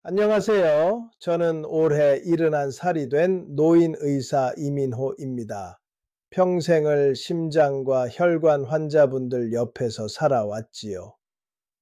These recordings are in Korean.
안녕하세요. 저는 올해 71살이 된 노인의사 이민호입니다. 평생을 심장과 혈관 환자분들 옆에서 살아왔지요.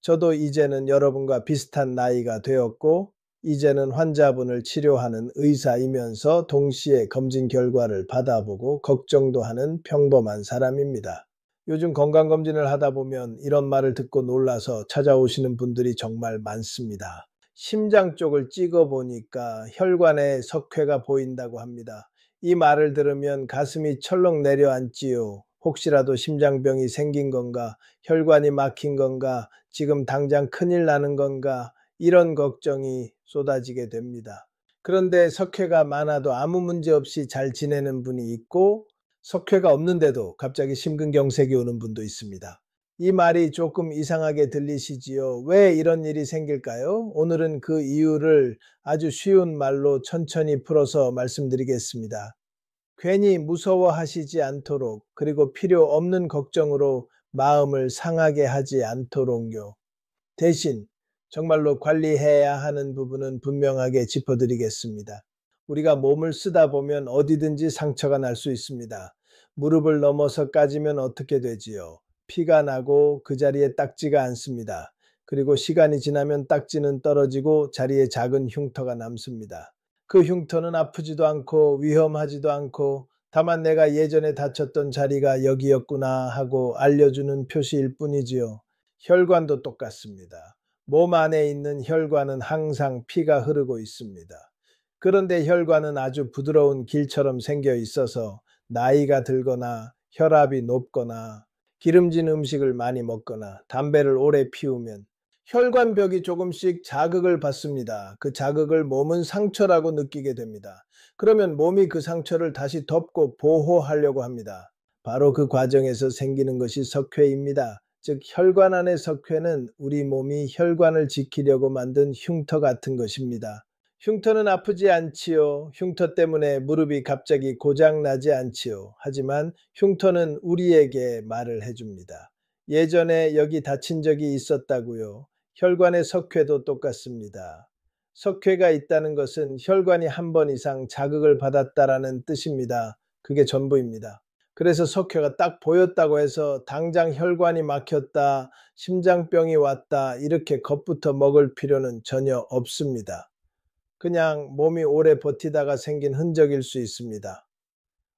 저도 이제는 여러분과 비슷한 나이가 되었고, 이제는 환자분을 치료하는 의사이면서 동시에 검진 결과를 받아보고 걱정도 하는 평범한 사람입니다. 요즘 건강검진을 하다 보면 이런 말을 듣고 놀라서 찾아오시는 분들이 정말 많습니다. 심장 쪽을 찍어 보니까 혈관에 석회가 보인다고 합니다. 이 말을 들으면 가슴이 철렁 내려앉지요. 혹시라도 심장병이 생긴 건가, 혈관이 막힌 건가, 지금 당장 큰일 나는 건가, 이런 걱정이 쏟아지게 됩니다. 그런데 석회가 많아도 아무 문제 없이 잘 지내는 분이 있고, 석회가 없는데도 갑자기 심근경색이 오는 분도 있습니다. 이 말이 조금 이상하게 들리시지요? 왜 이런 일이 생길까요? 오늘은 그 이유를 아주 쉬운 말로 천천히 풀어서 말씀드리겠습니다. 괜히 무서워하시지 않도록, 그리고 필요 없는 걱정으로 마음을 상하게 하지 않도록요. 대신 정말로 관리해야 하는 부분은 분명하게 짚어드리겠습니다. 우리가 몸을 쓰다 보면 어디든지 상처가 날 수 있습니다. 무릎을 넘어서 까지면 어떻게 되지요? 피가 나고 그 자리에 딱지가 않습니다. 그리고 시간이 지나면 딱지는 떨어지고 자리에 작은 흉터가 남습니다. 그 흉터는 아프지도 않고 위험하지도 않고, 다만 내가 예전에 다쳤던 자리가 여기였구나 하고 알려주는 표시일 뿐이지요. 혈관도 똑같습니다. 몸 안에 있는 혈관은 항상 피가 흐르고 있습니다. 그런데 혈관은 아주 부드러운 길처럼 생겨 있어서 나이가 들거나 혈압이 높거나 기름진 음식을 많이 먹거나 담배를 오래 피우면 혈관벽이 조금씩 자극을 받습니다. 그 자극을 몸은 상처라고 느끼게 됩니다. 그러면 몸이 그 상처를 다시 덮고 보호하려고 합니다. 바로 그 과정에서 생기는 것이 석회입니다. 즉 혈관 안의 석회는 우리 몸이 혈관을 지키려고 만든 흉터 같은 것입니다. 흉터는 아프지 않지요. 흉터 때문에 무릎이 갑자기 고장 나지 않지요. 하지만 흉터는 우리에게 말을 해줍니다. 예전에 여기 다친 적이 있었다고요. 혈관의 석회도 똑같습니다. 석회가 있다는 것은 혈관이 한 번 이상 자극을 받았다라는 뜻입니다. 그게 전부입니다. 그래서 석회가 딱 보였다고 해서 당장 혈관이 막혔다, 심장병이 왔다, 이렇게 겁부터 먹을 필요는 전혀 없습니다. 그냥 몸이 오래 버티다가 생긴 흔적일 수 있습니다.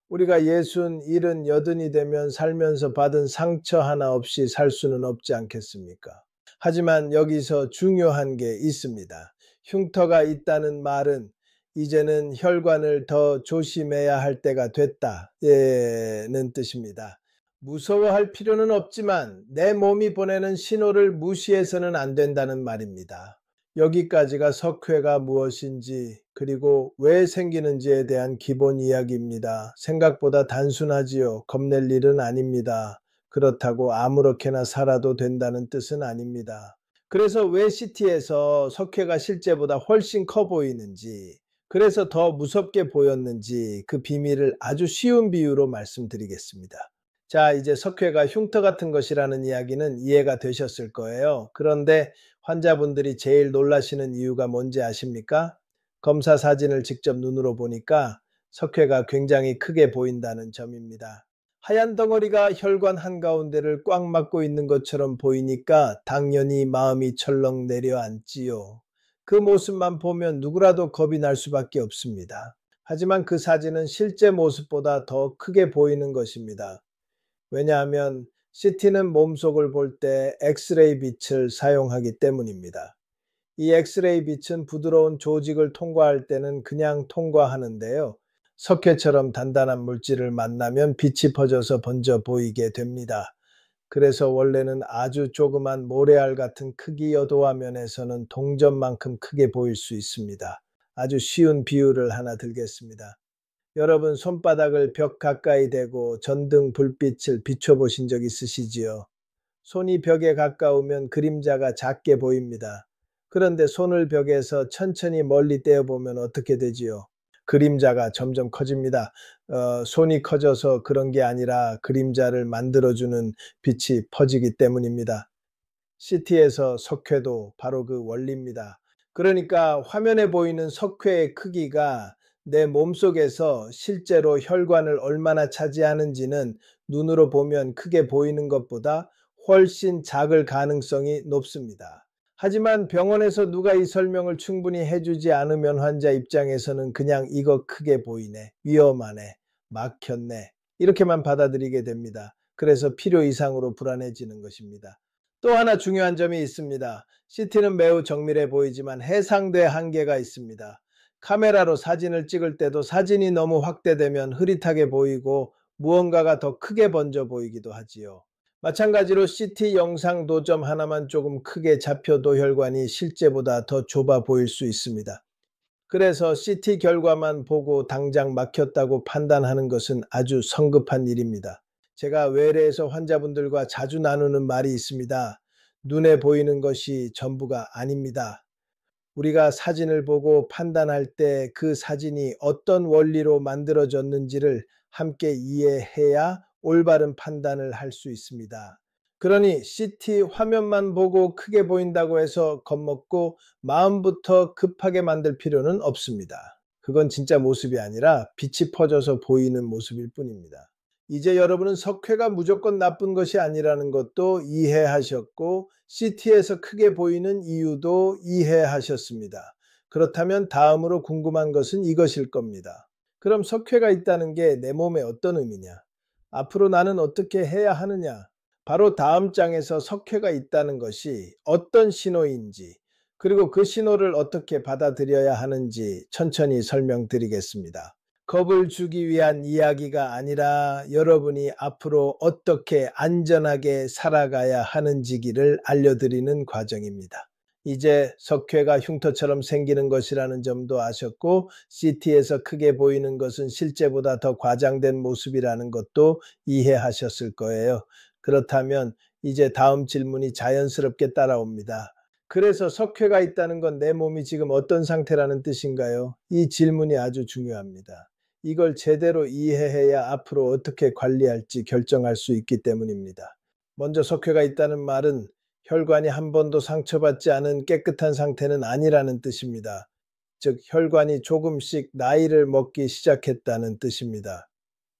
우리가 예순, 일흔, 여든이 되면 살면서 받은 상처 하나 없이 살 수는 없지 않겠습니까? 하지만 여기서 중요한 게 있습니다. 흉터가 있다는 말은 이제는 혈관을 더 조심해야 할 때가 됐다는 뜻입니다. 무서워할 필요는 없지만 내 몸이 보내는 신호를 무시해서는 안 된다는 말입니다. 여기까지가 석회가 무엇인지, 그리고 왜 생기는지에 대한 기본 이야기입니다. 생각보다 단순하지요. 겁낼 일은 아닙니다. 그렇다고 아무렇게나 살아도 된다는 뜻은 아닙니다. 그래서 왜 CT에서 석회가 실제보다 훨씬 커 보이는지, 그래서 더 무섭게 보였는지 그 비밀을 아주 쉬운 비유로 말씀드리겠습니다. 자, 이제 석회가 흉터 같은 것이라는 이야기는 이해가 되셨을 거예요. 그런데 환자분들이 제일 놀라시는 이유가 뭔지 아십니까? 검사 사진을 직접 눈으로 보니까 석회가 굉장히 크게 보인다는 점입니다. 하얀 덩어리가 혈관 한가운데를 꽉 막고 있는 것처럼 보이니까 당연히 마음이 철렁 내려앉지요. 그 모습만 보면 누구라도 겁이 날 수밖에 없습니다. 하지만 그 사진은 실제 모습보다 더 크게 보이는 것입니다. 왜냐하면 CT는 몸속을 볼 때 엑스레이 빛을 사용하기 때문입니다. 이 엑스레이 빛은 부드러운 조직을 통과할 때는 그냥 통과하는데요. 석회처럼 단단한 물질을 만나면 빛이 퍼져서 번져 보이게 됩니다. 그래서 원래는 아주 조그만 모래알 같은 크기여도 화면에서는 동전만큼 크게 보일 수 있습니다. 아주 쉬운 비유를 하나 들겠습니다. 여러분 손바닥을 벽 가까이 대고 전등 불빛을 비춰보신 적 있으시지요? 손이 벽에 가까우면 그림자가 작게 보입니다. 그런데 손을 벽에서 천천히 멀리 떼어보면 어떻게 되지요? 그림자가 점점 커집니다. 손이 커져서 그런 게 아니라 그림자를 만들어주는 빛이 퍼지기 때문입니다. CT에서 석회도 바로 그 원리입니다. 그러니까 화면에 보이는 석회의 크기가 내 몸속에서 실제로 혈관을 얼마나 차지하는지는 눈으로 보면 크게 보이는 것보다 훨씬 작을 가능성이 높습니다. 하지만 병원에서 누가 이 설명을 충분히 해주지 않으면 환자 입장에서는 그냥 이거 크게 보이네, 위험하네, 막혔네, 이렇게만 받아들이게 됩니다. 그래서 필요 이상으로 불안해지는 것입니다. 또 하나 중요한 점이 있습니다. CT는 매우 정밀해 보이지만 해상도의 한계가 있습니다. 카메라로 사진을 찍을 때도 사진이 너무 확대되면 흐릿하게 보이고 무언가가 더 크게 번져 보이기도 하지요. 마찬가지로 CT 영상 도점 하나만 조금 크게 잡혀도 혈관이 실제보다 더 좁아 보일 수 있습니다. 그래서 CT 결과만 보고 당장 막혔다고 판단하는 것은 아주 성급한 일입니다. 제가 외래에서 환자분들과 자주 나누는 말이 있습니다. 눈에 보이는 것이 전부가 아닙니다. 우리가 사진을 보고 판단할 때 그 사진이 어떤 원리로 만들어졌는지를 함께 이해해야 올바른 판단을 할 수 있습니다. 그러니 CT 화면만 보고 크게 보인다고 해서 겁먹고 마음부터 급하게 만들 필요는 없습니다. 그건 진짜 모습이 아니라 빛이 퍼져서 보이는 모습일 뿐입니다. 이제 여러분은 석회가 무조건 나쁜 것이 아니라는 것도 이해하셨고 CT에서 크게 보이는 이유도 이해하셨습니다. 그렇다면 다음으로 궁금한 것은 이것일 겁니다. 그럼 석회가 있다는 게 내 몸에 어떤 의미냐? 앞으로 나는 어떻게 해야 하느냐? 바로 다음 장에서 석회가 있다는 것이 어떤 신호인지, 그리고 그 신호를 어떻게 받아들여야 하는지 천천히 설명드리겠습니다. 겁을 주기 위한 이야기가 아니라 여러분이 앞으로 어떻게 안전하게 살아가야 하는지를 알려드리는 과정입니다. 이제 석회가 흉터처럼 생기는 것이라는 점도 아셨고 CT에서 크게 보이는 것은 실제보다 더 과장된 모습이라는 것도 이해하셨을 거예요. 그렇다면 이제 다음 질문이 자연스럽게 따라옵니다. 그래서 석회가 있다는 건 내 몸이 지금 어떤 상태라는 뜻인가요? 이 질문이 아주 중요합니다. 이걸 제대로 이해해야 앞으로 어떻게 관리할지 결정할 수 있기 때문입니다. 먼저 석회가 있다는 말은 혈관이 한 번도 상처받지 않은 깨끗한 상태는 아니라는 뜻입니다. 즉, 혈관이 조금씩 나이를 먹기 시작했다는 뜻입니다.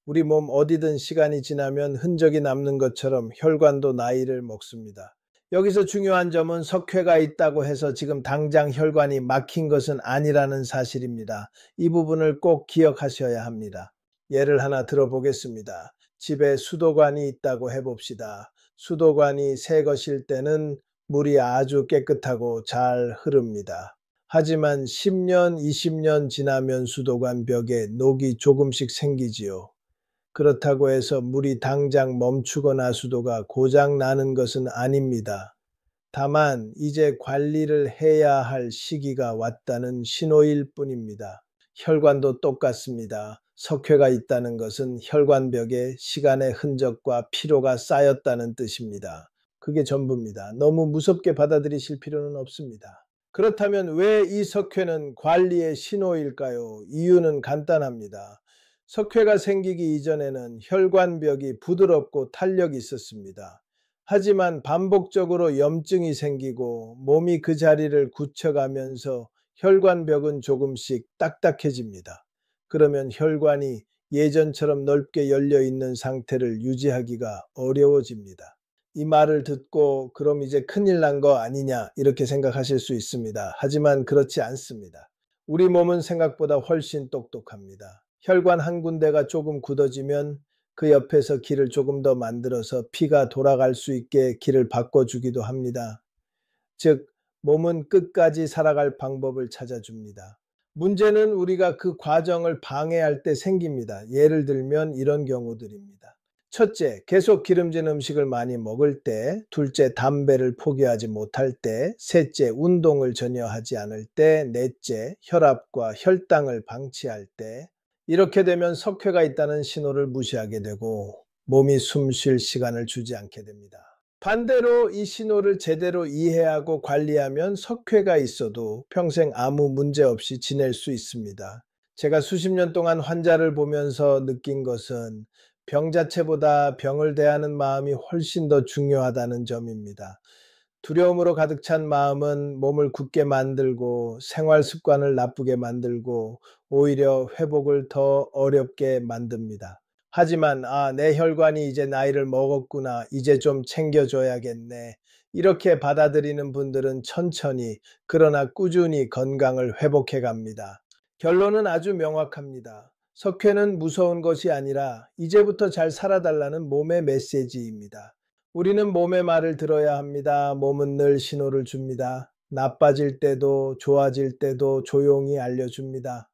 우리 몸 어디든 시간이 지나면 흔적이 남는 것처럼 혈관도 나이를 먹습니다. 여기서 중요한 점은 석회가 있다고 해서 지금 당장 혈관이 막힌 것은 아니라는 사실입니다. 이 부분을 꼭 기억하셔야 합니다. 예를 하나 들어보겠습니다. 집에 수도관이 있다고 해봅시다. 수도관이 새 것일 때는 물이 아주 깨끗하고 잘 흐릅니다. 하지만 10년, 20년 지나면 수도관 벽에 녹이 조금씩 생기지요. 그렇다고 해서 물이 당장 멈추거나 수도가 고장 나는 것은 아닙니다. 다만 이제 관리를 해야 할 시기가 왔다는 신호일 뿐입니다. 혈관도 똑같습니다. 석회가 있다는 것은 혈관벽에 시간의 흔적과 피로가 쌓였다는 뜻입니다. 그게 전부입니다. 너무 무섭게 받아들이실 필요는 없습니다. 그렇다면 왜 이 석회는 관리의 신호일까요? 이유는 간단합니다. 석회가 생기기 이전에는 혈관벽이 부드럽고 탄력이 있었습니다. 하지만 반복적으로 염증이 생기고 몸이 그 자리를 굳혀가면서 혈관벽은 조금씩 딱딱해집니다. 그러면 혈관이 예전처럼 넓게 열려 있는 상태를 유지하기가 어려워집니다. 이 말을 듣고 그럼 이제 큰일 난 거 아니냐 이렇게 생각하실 수 있습니다. 하지만 그렇지 않습니다. 우리 몸은 생각보다 훨씬 똑똑합니다. 혈관 한 군데가 조금 굳어지면 그 옆에서 길을 조금 더 만들어서 피가 돌아갈 수 있게 길을 바꿔주기도 합니다. 즉, 몸은 끝까지 살아갈 방법을 찾아줍니다. 문제는 우리가 그 과정을 방해할 때 생깁니다. 예를 들면 이런 경우들입니다. 첫째, 계속 기름진 음식을 많이 먹을 때, 둘째, 담배를 포기하지 못할 때, 셋째, 운동을 전혀 하지 않을 때, 넷째, 혈압과 혈당을 방치할 때, 이렇게 되면 석회가 있다는 신호를 무시하게 되고 몸이 숨 쉴 시간을 주지 않게 됩니다. 반대로 이 신호를 제대로 이해하고 관리하면 석회가 있어도 평생 아무 문제 없이 지낼 수 있습니다. 제가 수십 년 동안 환자를 보면서 느낀 것은 병 자체보다 병을 대하는 마음이 훨씬 더 중요하다는 점입니다. 두려움으로 가득 찬 마음은 몸을 굳게 만들고 생활 습관을 나쁘게 만들고 오히려 회복을 더 어렵게 만듭니다. 하지만 내 혈관이 이제 나이를 먹었구나. 이제 좀 챙겨줘야겠네. 이렇게 받아들이는 분들은 천천히 그러나 꾸준히 건강을 회복해 갑니다. 결론은 아주 명확합니다. 석회는 무서운 것이 아니라 이제부터 잘 살아달라는 몸의 메시지입니다. 우리는 몸의 말을 들어야 합니다. 몸은 늘 신호를 줍니다. 나빠질 때도 좋아질 때도 조용히 알려줍니다.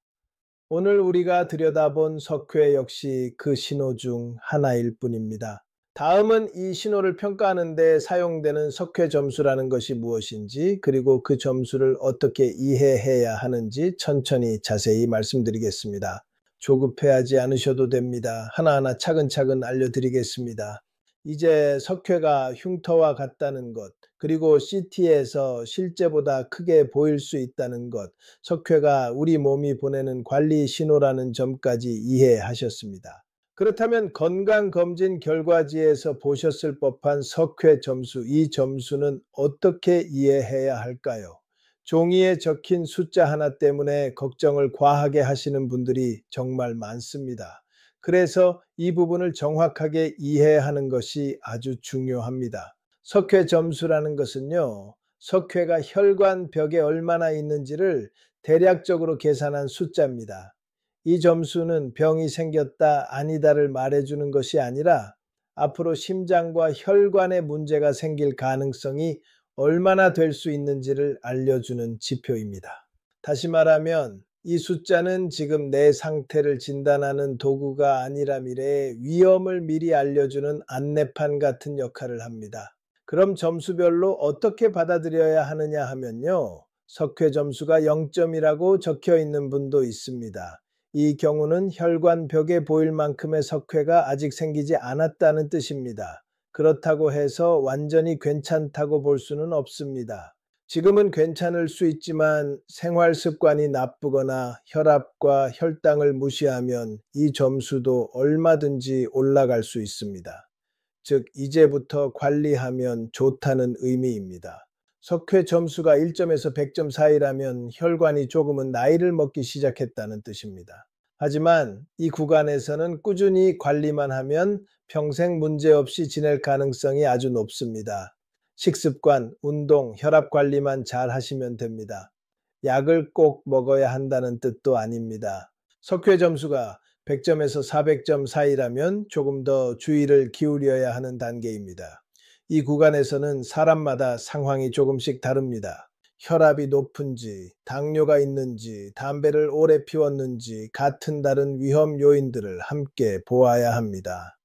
오늘 우리가 들여다본 석회 역시 그 신호 중 하나일 뿐입니다. 다음은 이 신호를 평가하는 데 사용되는 석회 점수라는 것이 무엇인지, 그리고 그 점수를 어떻게 이해해야 하는지 천천히 자세히 말씀드리겠습니다. 조급해하지 않으셔도 됩니다. 하나하나 차근차근 알려드리겠습니다. 이제 석회가 흉터와 같다는 것, 그리고 CT에서 실제보다 크게 보일 수 있다는 것, 석회가 우리 몸이 보내는 관리 신호라는 점까지 이해하셨습니다. 그렇다면 건강검진 결과지에서 보셨을 법한 석회 점수, 이 점수는 어떻게 이해해야 할까요? 종이에 적힌 숫자 하나 때문에 걱정을 과하게 하시는 분들이 정말 많습니다. 그래서 이 부분을 정확하게 이해하는 것이 아주 중요합니다. 석회 점수라는 것은요, 석회가 혈관벽에 얼마나 있는지를 대략적으로 계산한 숫자입니다. 이 점수는 병이 생겼다, 아니다를 말해주는 것이 아니라 앞으로 심장과 혈관에 문제가 생길 가능성이 얼마나 될 수 있는지를 알려주는 지표입니다. 다시 말하면 이 숫자는 지금 내 상태를 진단하는 도구가 아니라 미래의 위험을 미리 알려주는 안내판 같은 역할을 합니다. 그럼 점수별로 어떻게 받아들여야 하느냐 하면요, 석회 점수가 0점이라고 적혀 있는 분도 있습니다. 이 경우는 혈관벽에 보일 만큼의 석회가 아직 생기지 않았다는 뜻입니다. 그렇다고 해서 완전히 괜찮다고 볼 수는 없습니다. 지금은 괜찮을 수 있지만 생활 습관이 나쁘거나 혈압과 혈당을 무시하면 이 점수도 얼마든지 올라갈 수 있습니다. 즉, 이제부터 관리하면 좋다는 의미입니다. 석회 점수가 1점에서 100점 사이라면 혈관이 조금은 나이를 먹기 시작했다는 뜻입니다. 하지만 이 구간에서는 꾸준히 관리만 하면 평생 문제없이 지낼 가능성이 아주 높습니다. 식습관, 운동, 혈압 관리만 잘 하시면 됩니다. 약을 꼭 먹어야 한다는 뜻도 아닙니다. 석회 점수가 100점에서 400점 사이라면 조금 더 주의를 기울여야 하는 단계입니다. 이 구간에서는 사람마다 상황이 조금씩 다릅니다. 혈압이 높은지, 당뇨가 있는지, 담배를 오래 피웠는지 같은 다른 위험 요인들을 함께 보아야 합니다.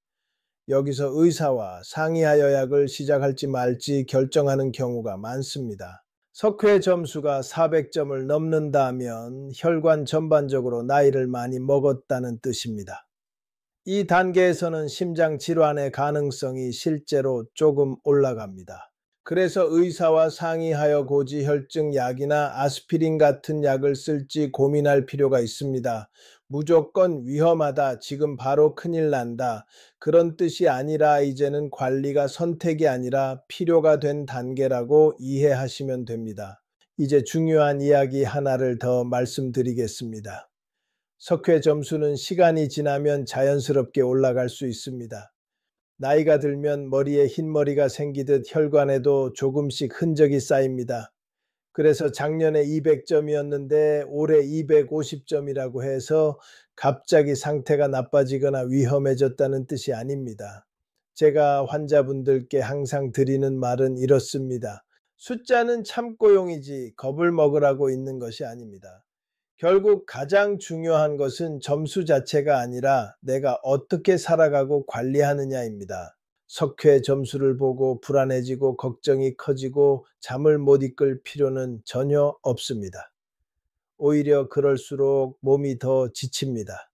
여기서 의사와 상의하여 약을 시작할지 말지 결정하는 경우가 많습니다. 석회 점수가 400점을 넘는다면 혈관 전반적으로 나이를 많이 먹었다는 뜻입니다. 이 단계에서는 심장 질환의 가능성이 실제로 조금 올라갑니다. 그래서 의사와 상의하여 고지혈증 약이나 아스피린 같은 약을 쓸지 고민할 필요가 있습니다. 무조건 위험하다, 지금 바로 큰일 난다, 그런 뜻이 아니라 이제는 관리가 선택이 아니라 필요가 된 단계라고 이해하시면 됩니다. 이제 중요한 이야기 하나를 더 말씀드리겠습니다. 석회 점수는 시간이 지나면 자연스럽게 올라갈 수 있습니다. 나이가 들면 머리에 흰머리가 생기듯 혈관에도 조금씩 흔적이 쌓입니다. 그래서 작년에 200점이었는데 올해 250점이라고 해서 갑자기 상태가 나빠지거나 위험해졌다는 뜻이 아닙니다. 제가 환자분들께 항상 드리는 말은 이렇습니다. 숫자는 참고용이지 겁을 먹으라고 있는 것이 아닙니다. 결국 가장 중요한 것은 점수 자체가 아니라 내가 어떻게 살아가고 관리하느냐입니다. 석회 점수를 보고 불안해지고 걱정이 커지고 잠을 못 이끌 필요는 전혀 없습니다. 오히려 그럴수록 몸이 더 지칩니다.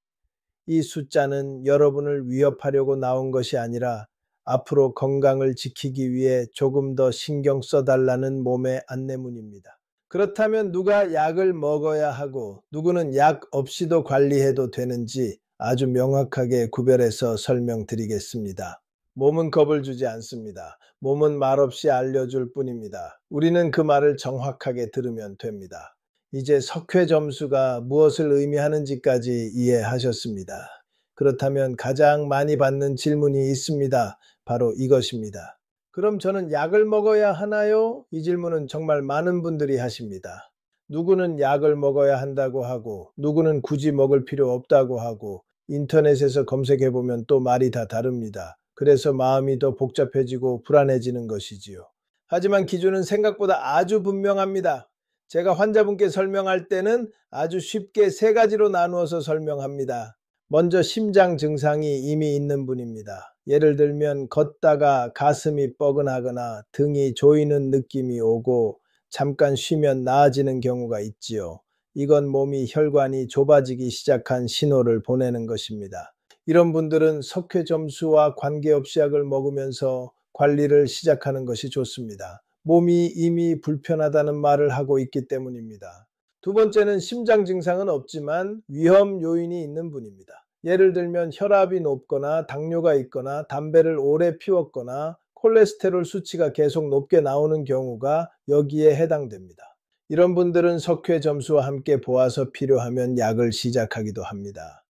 이 숫자는 여러분을 위협하려고 나온 것이 아니라 앞으로 건강을 지키기 위해 조금 더 신경 써달라는 몸의 안내문입니다. 그렇다면 누가 약을 먹어야 하고 누구는 약 없이도 관리해도 되는지 아주 명확하게 구별해서 설명드리겠습니다. 몸은 겁을 주지 않습니다. 몸은 말없이 알려줄 뿐입니다. 우리는 그 말을 정확하게 들으면 됩니다. 이제 석회 점수가 무엇을 의미하는지까지 이해하셨습니다. 그렇다면 가장 많이 받는 질문이 있습니다. 바로 이것입니다. 그럼 저는 약을 먹어야 하나요? 이 질문은 정말 많은 분들이 하십니다. 누구는 약을 먹어야 한다고 하고, 누구는 굳이 먹을 필요 없다고 하고, 인터넷에서 검색해 보면 또 말이 다 다릅니다. 그래서 마음이 더 복잡해지고 불안해지는 것이지요. 하지만 기준은 생각보다 아주 분명합니다. 제가 환자분께 설명할 때는 아주 쉽게 세 가지로 나누어서 설명합니다. 먼저 심장 증상이 이미 있는 분입니다. 예를 들면 걷다가 가슴이 뻐근하거나 등이 조이는 느낌이 오고 잠깐 쉬면 나아지는 경우가 있지요. 이건 몸이 혈관이 좁아지기 시작한 신호를 보내는 것입니다. 이런 분들은 석회 점수와 관계없이 약을 먹으면서 관리를 시작하는 것이 좋습니다. 몸이 이미 불편하다는 말을 하고 있기 때문입니다. 두 번째는 심장 증상은 없지만 위험 요인이 있는 분입니다. 예를 들면 혈압이 높거나 당뇨가 있거나 담배를 오래 피웠거나 콜레스테롤 수치가 계속 높게 나오는 경우가 여기에 해당됩니다. 이런 분들은 석회 점수와 함께 보아서 필요하면 약을 시작하기도 합니다.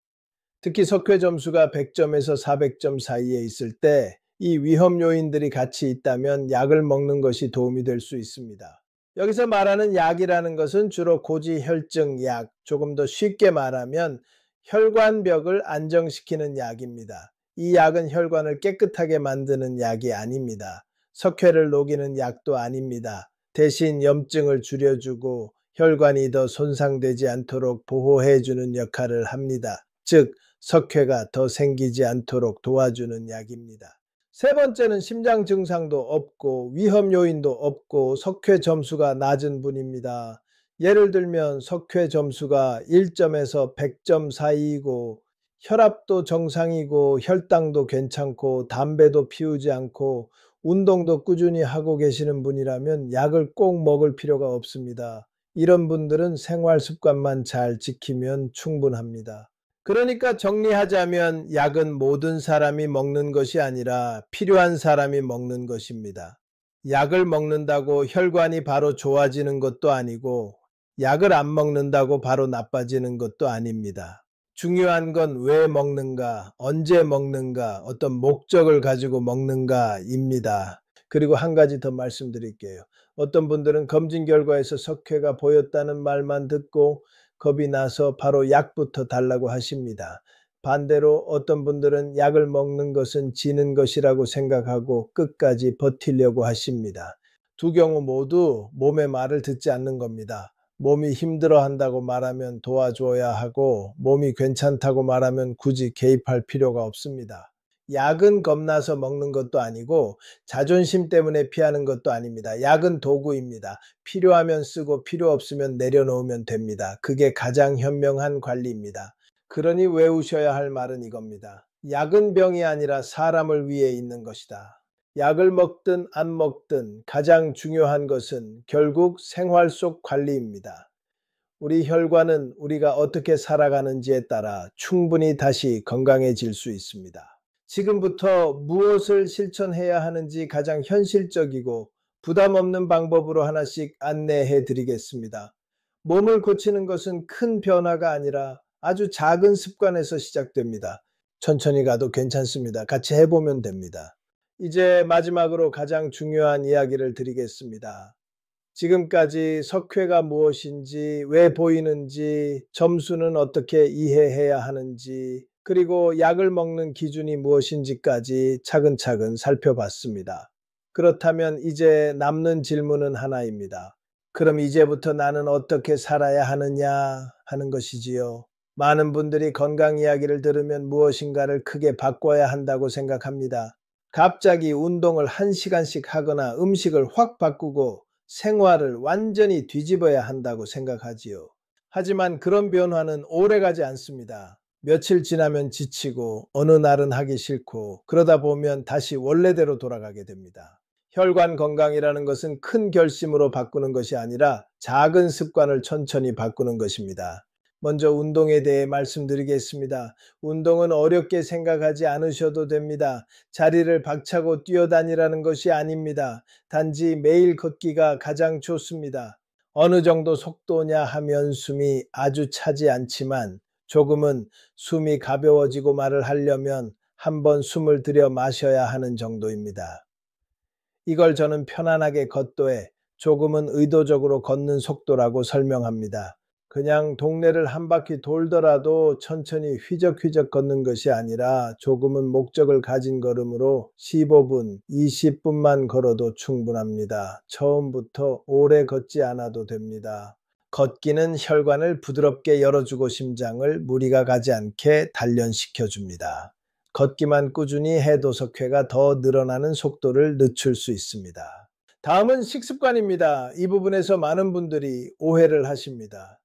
특히 석회 점수가 100점에서 400점 사이에 있을 때 이 위험 요인들이 같이 있다면 약을 먹는 것이 도움이 될 수 있습니다. 여기서 말하는 약이라는 것은 주로 고지혈증 약, 조금 더 쉽게 말하면 혈관벽을 안정시키는 약입니다. 이 약은 혈관을 깨끗하게 만드는 약이 아닙니다. 석회를 녹이는 약도 아닙니다. 대신 염증을 줄여주고 혈관이 더 손상되지 않도록 보호해주는 역할을 합니다. 즉, 석회가 더 생기지 않도록 도와주는 약입니다. 세 번째는 심장 증상도 없고 위험 요인도 없고 석회 점수가 낮은 분입니다. 예를 들면 석회 점수가 1점에서 100점 사이이고 혈압도 정상이고 혈당도 괜찮고 담배도 피우지 않고 운동도 꾸준히 하고 계시는 분이라면 약을 꼭 먹을 필요가 없습니다. 이런 분들은 생활 습관만 잘 지키면 충분합니다. 그러니까 정리하자면 약은 모든 사람이 먹는 것이 아니라 필요한 사람이 먹는 것입니다. 약을 먹는다고 혈관이 바로 좋아지는 것도 아니고 약을 안 먹는다고 바로 나빠지는 것도 아닙니다. 중요한 건 왜 먹는가, 언제 먹는가, 어떤 목적을 가지고 먹는가입니다. 그리고 한 가지 더 말씀드릴게요. 어떤 분들은 검진 결과에서 석회가 보였다는 말만 듣고 겁이 나서 바로 약부터 달라고 하십니다. 반대로 어떤 분들은 약을 먹는 것은 지는 것이라고 생각하고 끝까지 버티려고 하십니다. 두 경우 모두 몸의 말을 듣지 않는 겁니다. 몸이 힘들어한다고 말하면 도와줘야 하고 몸이 괜찮다고 말하면 굳이 개입할 필요가 없습니다. 약은 겁나서 먹는 것도 아니고 자존심 때문에 피하는 것도 아닙니다. 약은 도구입니다. 필요하면 쓰고 필요 없으면 내려놓으면 됩니다. 그게 가장 현명한 관리입니다. 그러니 외우셔야 할 말은 이겁니다. 약은 병이 아니라 사람을 위해 있는 것이다. 약을 먹든 안 먹든 가장 중요한 것은 결국 생활 속 관리입니다. 우리 혈관은 우리가 어떻게 살아가는지에 따라 충분히 다시 건강해질 수 있습니다. 지금부터 무엇을 실천해야 하는지 가장 현실적이고 부담 없는 방법으로 하나씩 안내해 드리겠습니다. 몸을 고치는 것은 큰 변화가 아니라 아주 작은 습관에서 시작됩니다. 천천히 가도 괜찮습니다. 같이 해보면 됩니다. 이제 마지막으로 가장 중요한 이야기를 드리겠습니다. 지금까지 석회가 무엇인지, 왜 보이는지, 점수는 어떻게 이해해야 하는지, 그리고 약을 먹는 기준이 무엇인지까지 차근차근 살펴봤습니다. 그렇다면 이제 남는 질문은 하나입니다. 그럼 이제부터 나는 어떻게 살아야 하느냐 하는 것이지요. 많은 분들이 건강 이야기를 들으면 무엇인가를 크게 바꿔야 한다고 생각합니다. 갑자기 운동을 1시간씩 하거나 음식을 확 바꾸고 생활을 완전히 뒤집어야 한다고 생각하지요. 하지만 그런 변화는 오래가지 않습니다. 며칠 지나면 지치고 어느 날은 하기 싫고 그러다 보면 다시 원래대로 돌아가게 됩니다. 혈관 건강이라는 것은 큰 결심으로 바꾸는 것이 아니라 작은 습관을 천천히 바꾸는 것입니다. 먼저 운동에 대해 말씀드리겠습니다. 운동은 어렵게 생각하지 않으셔도 됩니다. 자리를 박차고 뛰어다니라는 것이 아닙니다. 단지 매일 걷기가 가장 좋습니다. 어느 정도 속도냐 하면 숨이 아주 차지 않지만 조금은 숨이 가벼워지고 말을 하려면 한번 숨을 들여 마셔야 하는 정도입니다. 이걸 저는 편안하게 걷도에 조금은 의도적으로 걷는 속도라고 설명합니다. 그냥 동네를 한 바퀴 돌더라도 천천히 휘적휘적 걷는 것이 아니라 조금은 목적을 가진 걸음으로 15분, 20분만 걸어도 충분합니다. 처음부터 오래 걷지 않아도 됩니다. 걷기는 혈관을 부드럽게 열어주고 심장을 무리가 가지 않게 단련시켜 줍니다. 걷기만 꾸준히 해도 석회가 더 늘어나는 속도를 늦출 수 있습니다. 다음은 식습관입니다. 이 부분에서 많은 분들이 오해를 하십니다.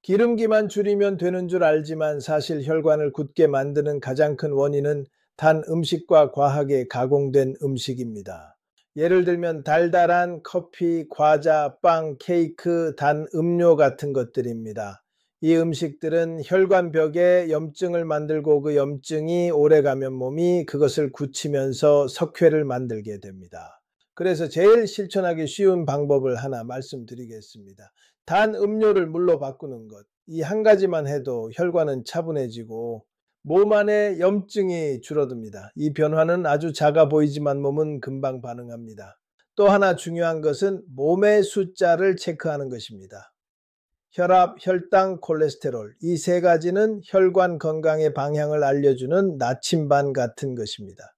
기름기만 줄이면 되는 줄 알지만 사실 혈관을 굳게 만드는 가장 큰 원인은 단 음식과 과하게 가공된 음식입니다. 예를 들면 달달한 커피, 과자, 빵, 케이크, 단 음료 같은 것들입니다. 이 음식들은 혈관벽에 염증을 만들고 그 염증이 오래가면 몸이 그것을 굳히면서 석회를 만들게 됩니다. 그래서 제일 실천하기 쉬운 방법을 하나 말씀드리겠습니다. 단 음료를 물로 바꾸는 것. 이 한 가지만 해도 혈관은 차분해지고 몸 안에 염증이 줄어듭니다. 이 변화는 아주 작아 보이지만 몸은 금방 반응합니다. 또 하나 중요한 것은 몸의 숫자를 체크하는 것입니다. 혈압, 혈당, 콜레스테롤 이 세 가지는 혈관 건강의 방향을 알려주는 나침반 같은 것입니다.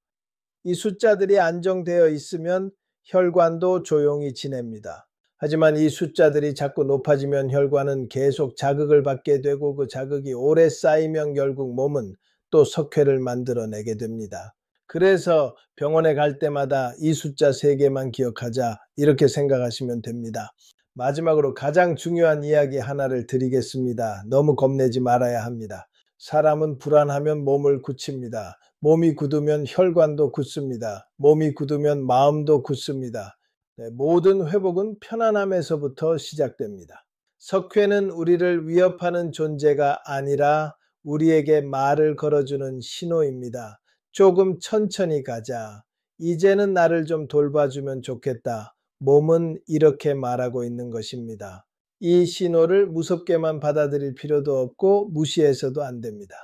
이 숫자들이 안정되어 있으면 혈관도 조용히 지냅니다. 하지만 이 숫자들이 자꾸 높아지면 혈관은 계속 자극을 받게 되고 그 자극이 오래 쌓이면 결국 몸은 또 석회를 만들어내게 됩니다. 그래서 병원에 갈 때마다 이 숫자 3개만 기억하자 이렇게 생각하시면 됩니다. 마지막으로 가장 중요한 이야기 하나를 드리겠습니다. 너무 겁내지 말아야 합니다. 사람은 불안하면 몸을 굳힙니다. 몸이 굳으면 혈관도 굳습니다. 몸이 굳으면 마음도 굳습니다. 네, 모든 회복은 편안함에서부터 시작됩니다. 석회는 우리를 위협하는 존재가 아니라 우리에게 말을 걸어주는 신호입니다. 조금 천천히 가자. 이제는 나를 좀 돌봐주면 좋겠다. 몸은 이렇게 말하고 있는 것입니다. 이 신호를 무섭게만 받아들일 필요도 없고 무시해서도 안 됩니다.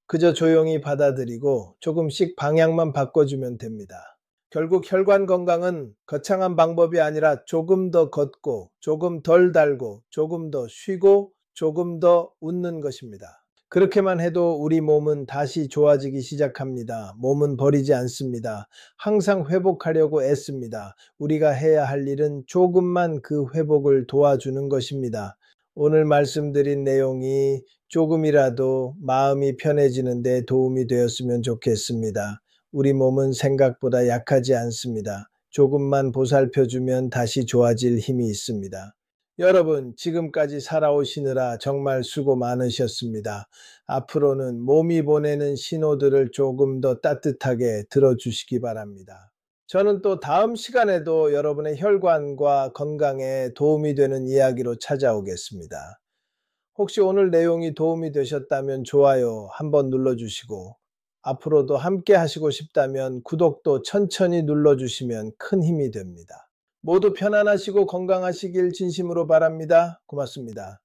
그저 조용히 받아들이고 조금씩 방향만 바꿔주면 됩니다. 결국 혈관 건강은 거창한 방법이 아니라 조금 더 걷고 조금 덜 달고 조금 더 쉬고 조금 더 웃는 것입니다. 그렇게만 해도 우리 몸은 다시 좋아지기 시작합니다. 몸은 버리지 않습니다. 항상 회복하려고 애씁니다. 우리가 해야 할 일은 조금만 그 회복을 도와주는 것입니다. 오늘 말씀드린 내용이 조금이라도 마음이 편해지는 데 도움이 되었으면 좋겠습니다. 우리 몸은 생각보다 약하지 않습니다. 조금만 보살펴주면 다시 좋아질 힘이 있습니다. 여러분, 지금까지 살아오시느라 정말 수고 많으셨습니다. 앞으로는 몸이 보내는 신호들을 조금 더 따뜻하게 들어주시기 바랍니다. 저는 또 다음 시간에도 여러분의 혈관과 건강에 도움이 되는 이야기로 찾아오겠습니다. 혹시 오늘 내용이 도움이 되셨다면 좋아요 한번 눌러주시고 앞으로도 함께 하시고 싶다면 구독도 천천히 눌러주시면 큰 힘이 됩니다. 모두 편안하시고 건강하시길 진심으로 바랍니다. 고맙습니다.